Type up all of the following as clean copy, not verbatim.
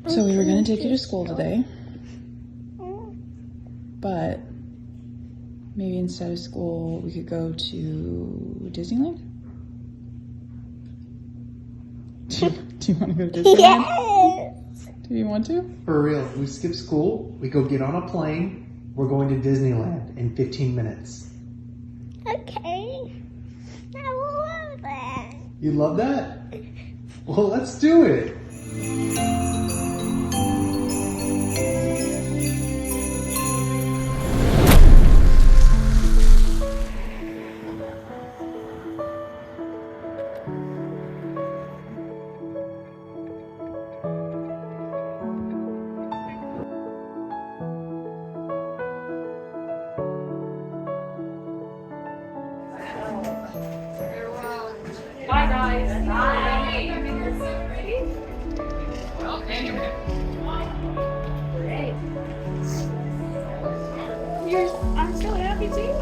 So we were gonna take you to school today, but maybe instead of school we could go to Disneyland? Do you want to go to Disneyland? Yes! Do you want to? For real, we skip school, we go get on a plane, we're going to Disneyland in 15 minutes. Okay. I love it. You love that? Well, let's do it. Bye guys. Bye. Okay. Great. I'm so happy too.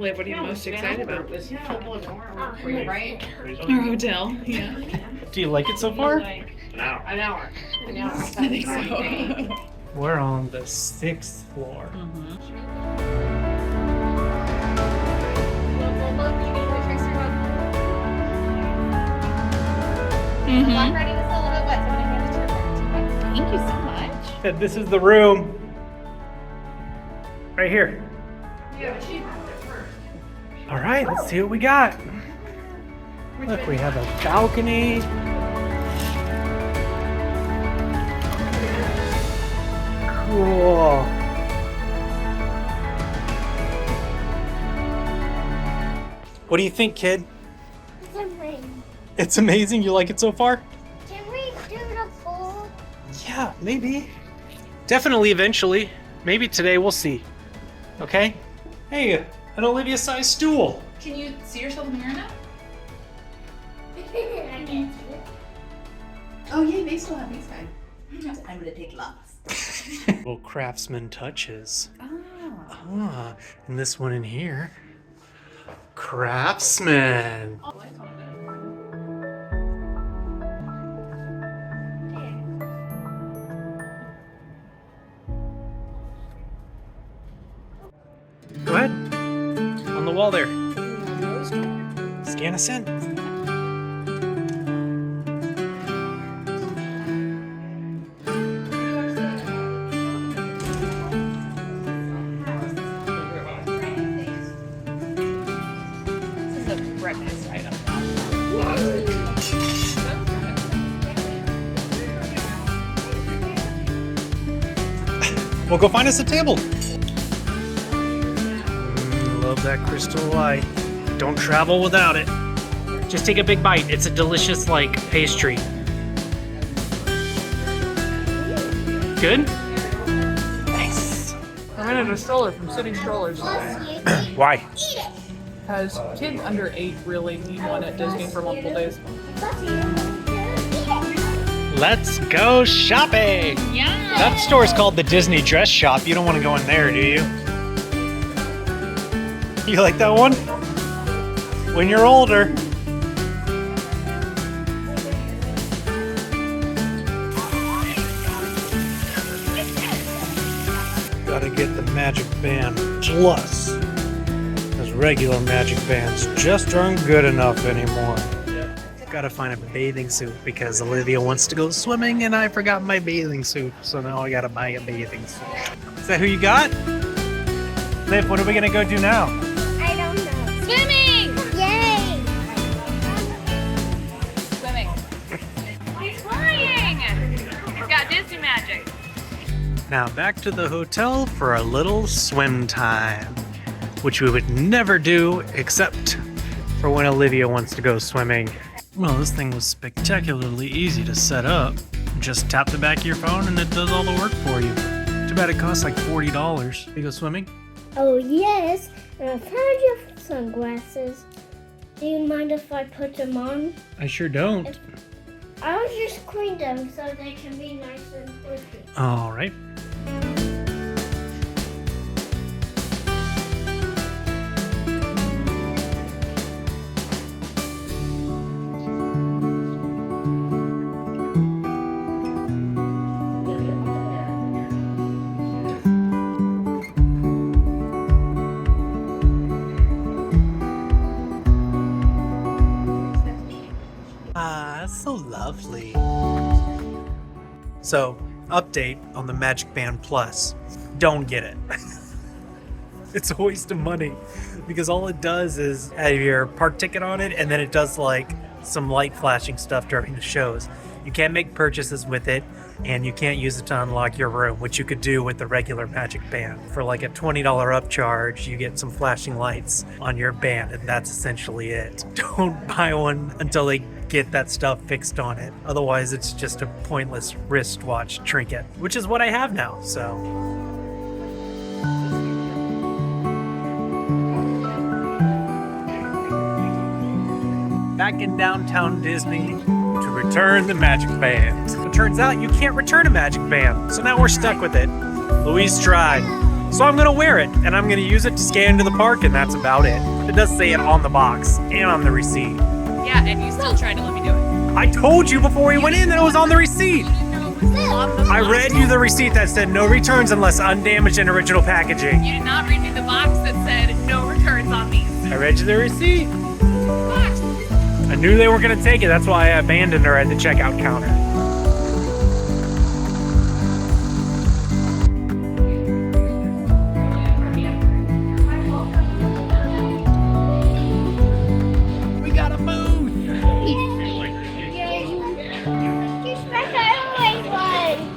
What are you most excited about? Right? Our hotel, yeah. Do you like it so far? An hour. I think so. We're on the 6th floor. Thank you so much. This is the room. Right here. All right, let's see what we got. Look, we have a balcony. Cool. What do you think, kid? It's amazing. It's amazing. You like it so far? Can we do the pool? Yeah, maybe. Definitely eventually. Maybe today, we'll see. Okay? Hey, an Olivia-sized stool. Can you see yourself in the mirror now? I can't. Oh yeah, they still have these guys. I'm gonna take lots. Little craftsman touches. Ah, and this one in here. Craftsman. Go ahead. On the wall there. Scan us in. This is a breakfast item. Well, go find us a table. Love that crystal light. Don't travel without it. Just take a big bite. It's a delicious, like, pastry. Good? Nice. I rented a stroller from City Strollers today. Why? Because kids under 8 really need one at Disney for multiple days. Let's go shopping! Yeah. That store's called the Disney Dress Shop. You don't want to go in there, do you? You like that one? When you're older. Gotta get the Magic Band Plus. Those regular Magic Bands just aren't good enough anymore. Gotta find a bathing suit because Olivia wants to go swimming and I forgot my bathing suit. So now I gotta buy a bathing suit. Is that who you got? Liv, what are we gonna go do now? I don't know. Swimming! Yay! Swimming. He's flying! He's got Disney magic. Now back to the hotel for a little swim time, which we would never do except for when Olivia wants to go swimming. Well, this thing was spectacularly easy to set up. Just tap the back of your phone and it does all the work for you. Too bad it costs like $40. You go swimming? Oh yes, and I found your sunglasses. Do you mind if I put them on? I sure don't. I'll just clean them so they can be nice and pretty. All right. So lovely. So, update on the Magic Band Plus. Don't get it. It's a waste of money because all it does is have your park ticket on it, and then it does like some light flashing stuff during the shows. You can't make purchases with it, and you can't use it to unlock your room, which you could do with the regular Magic Band. For like a $20 upcharge, you get some flashing lights on your band, and that's essentially it. Don't buy one until they get that stuff fixed on it. Otherwise, it's just a pointless wristwatch trinket, which is what I have now, so. Back in downtown Disney to return the Magic Band. It turns out you can't return a Magic Band, so now we're stuck with it. Louise tried. So I'm gonna wear it, and I'm gonna use it to scan into the park, and that's about it. It does say it on the box and on the receipt. Yeah, and you still tried to let me do it. I told you before we went in that it was on the receipt. You didn't know it was on the box. I read you the receipt that said no returns unless undamaged in original packaging. You did not read me the box that said no returns on these. I read you the receipt. I knew they were gonna take it, that's why I abandoned her at the checkout counter. We got a booth! Just like I always was.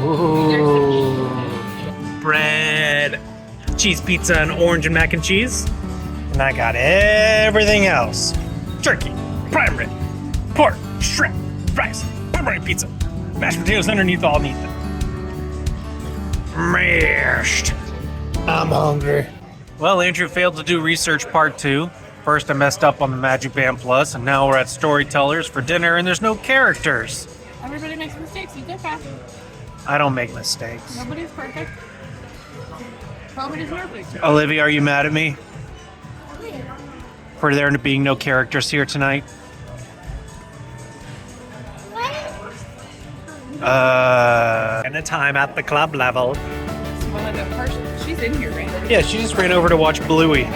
Ooh. Bread, cheese pizza, and orange and mac and cheese. And I got everything else. Turkey, prime rib, pork, shrimp, rice, pepperoni pizza, mashed potatoes underneath all neat. Mashed. I'm hungry. Well, Andrew failed to do research part 2. First, I messed up on the Magic Band Plus, and now we're at Storytellers for dinner, and there's no characters. Everybody makes mistakes. It's okay. I don't make mistakes. Nobody's perfect. Nobody's perfect. Olivia, are you mad at me for there being no characters here tonight? And a time at the club level. She's in here, right? Yeah, she just ran over to watch Bluey.